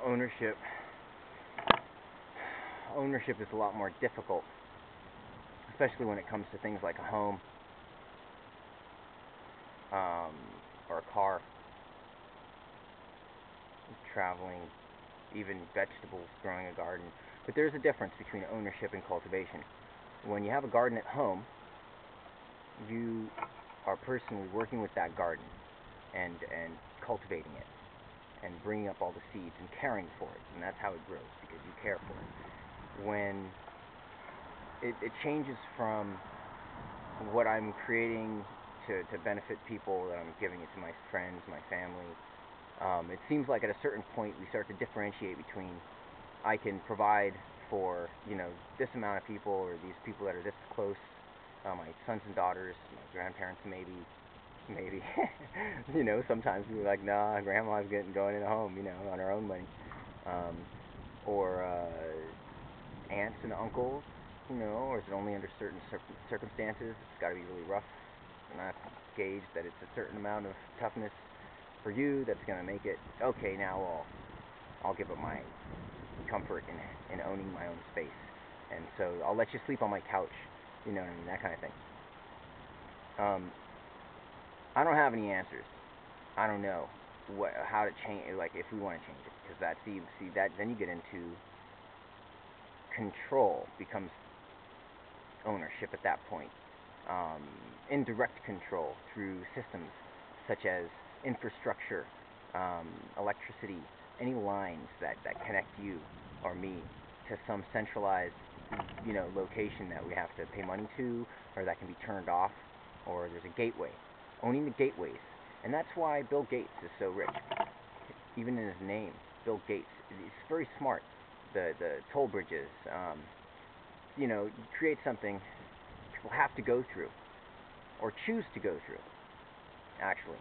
ownership is a lot more difficult, especially when it comes to things like a home, or a car, traveling, even vegetables, growing a garden. But there's a difference between ownership and cultivation. When you have a garden at home, you are personally working with that garden and cultivating it and bringing up all the seeds and caring for it, and that's how it grows, because you care for it. When it changes from what I'm creating to benefit people, that I'm giving it to my friends, my family, it seems like at a certain point we start to differentiate between, I can provide for, this amount of people, or these people that are this close, my sons and daughters, my grandparents, maybe, sometimes we're like, nah, grandma's going in a home, on her own money, or aunts and uncles, or is it only under certain circumstances? It's got to be really rough, and that's gauged that it's a certain amount of toughness for you that's going to make it, okay, now I'll give up my comfort in owning my own space, and so I'll let you sleep on my couch, that kind of thing. I don't have any answers. I don't know how to change, like if we want to change it, because that then you get into control becomes ownership at that point. Indirect control through systems such as infrastructure, electricity, any lines that connect you or me to some centralized location that we have to pay money to, or that can be turned off, or there's a gateway. Owning the gateways. And that's why Bill Gates is so rich. Even in his name, Bill Gates. He's very smart. The toll bridges, you create something people have to go through, or choose to go through, actually.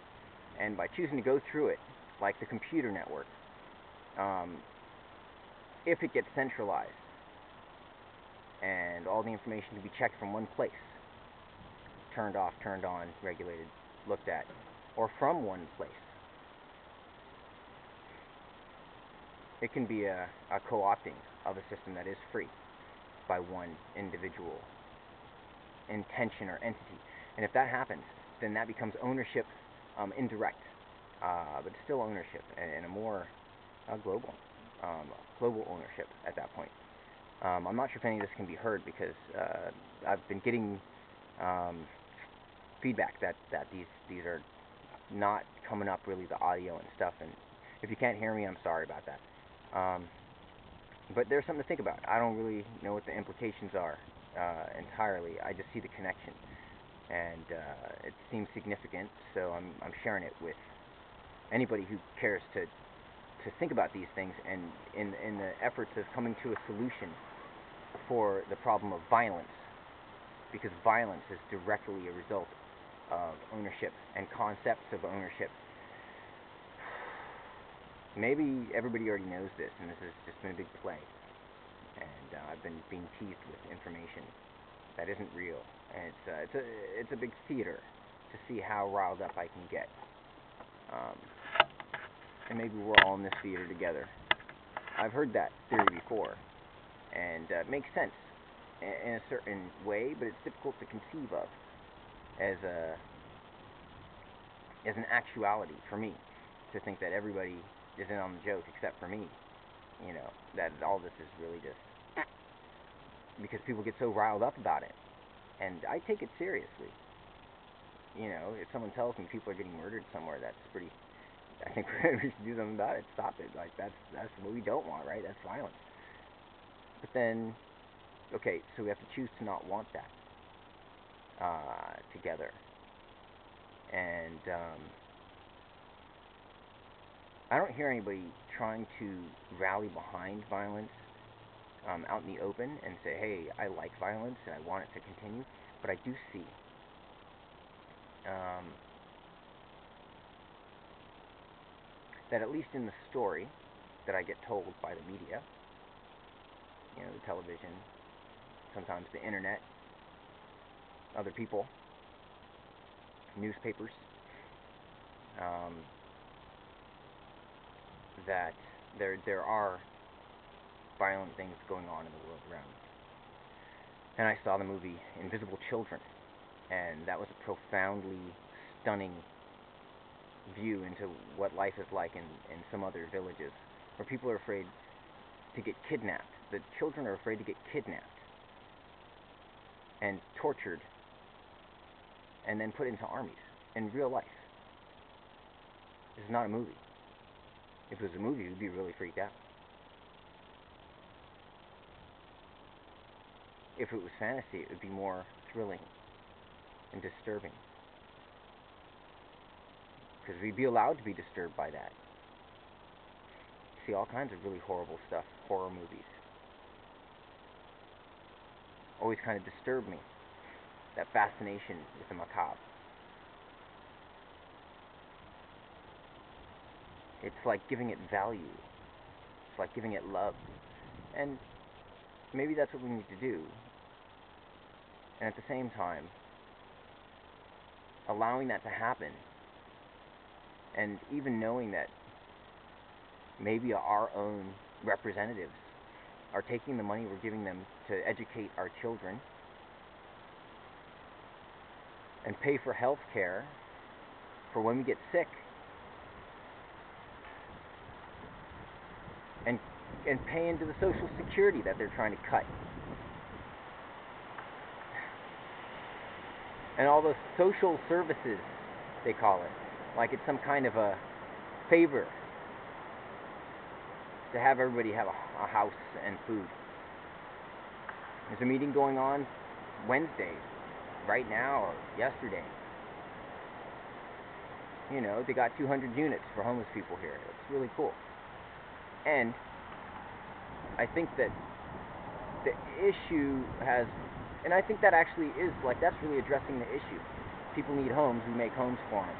And by choosing to go through it, like the computer network, if it gets centralized, and all the information can be checked from one place, turned off, turned on, regulated, looked at, or from one place, it can be a co-opting of a system that is free by one individual intention or entity. And if that happens, then that becomes ownership, indirect, but still ownership, and a more global ownership at that point. I'm not sure if any of this can be heard, because I've been getting feedback that these are not coming up really, the audio and stuff, and if you can't hear me, I'm sorry about that. But there's something to think about. I don't really know what the implications are entirely. I just see the connection, and it seems significant, so I'm sharing it with anybody who cares to think about these things, and in the efforts of coming to a solution for the problem of violence, because violence is directly a result of ownership and concepts of ownership. Maybe everybody already knows this, and this has just been a big play, and I've been being teased with information that isn't real, and it's a big theater to see how riled up I can get, and maybe we're all in this theater together. I've heard that theory before, and it makes sense in a certain way, but it's difficult to conceive of as an actuality for me, to think that everybody is in on the joke except for me, that all this is really just because people get so riled up about it, and I take it seriously. If someone tells me people are getting murdered somewhere, that's pretty, I think we should do something about it, stop it. Like, that's what we don't want, right? That's violence. But then, okay, so we have to choose to not want that together. And I don't hear anybody trying to rally behind violence out in the open and say, hey, I like violence and I want it to continue. But I do see that, at least in the story that I get told by the media, the television, sometimes the internet, other people, newspapers, that there are violent things going on in the world around me. And I saw the movie Invisible Children, and that was a profoundly stunning view into what life is like in some other villages, where people are afraid to get kidnapped. The children are afraid to get kidnapped and tortured and then put into armies in real life. This is not a movie. If it was a movie, you'd be really freaked out. If it was fantasy, it would be more thrilling and disturbing. Because we'd be allowed to be disturbed by that. See all kinds of really horrible stuff, horror movies. Always kind of disturbed me. That fascination with the macabre. It's like giving it value. It's like giving it love. And maybe that's what we need to do. And at the same time, allowing that to happen, and even knowing that maybe our own representatives are taking the money we're giving them to educate our children and pay for health care for when we get sick, and pay into the Social Security that they're trying to cut. And all those social services, they call it, like it's some kind of a favor to have everybody have a house and food. There's a meeting going on Wednesday, right now, or yesterday. You know, they got 200 units for homeless people here. It's really cool. And I think that the issue has, and I think that actually is, like, that's really addressing the issue. People need homes, we make homes for them.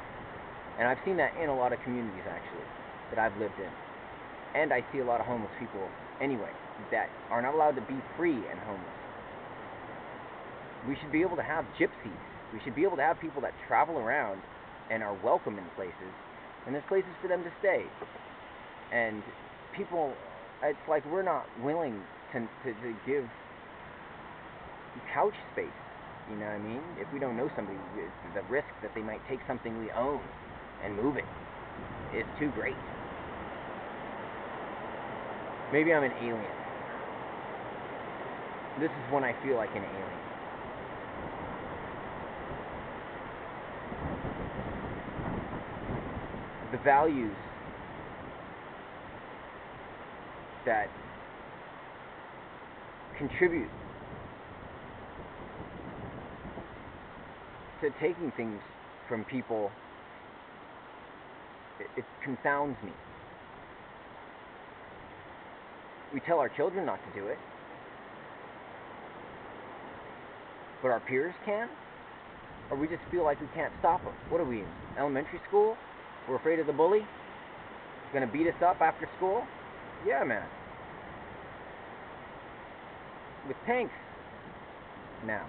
And I've seen that in a lot of communities, actually, that I've lived in. And I see a lot of homeless people anyway, that are not allowed to be free and homeless. We should be able to have gypsies. We should be able to have people that travel around and are welcome in places, and there's places for them to stay. And people, it's like we're not willing to give couch space, you know what I mean? If we don't know somebody, the risk that they might take something we own and move it is too great. Maybe I'm an alien. This is when I feel like an alien. The values that contribute to taking things from people, it confounds me. We tell our children not to do it, but our peers can? Or we just feel like we can't stop them? What are we, in elementary school? We're afraid of the bully? He's gonna beat us up after school? Yeah, man. With tanks now.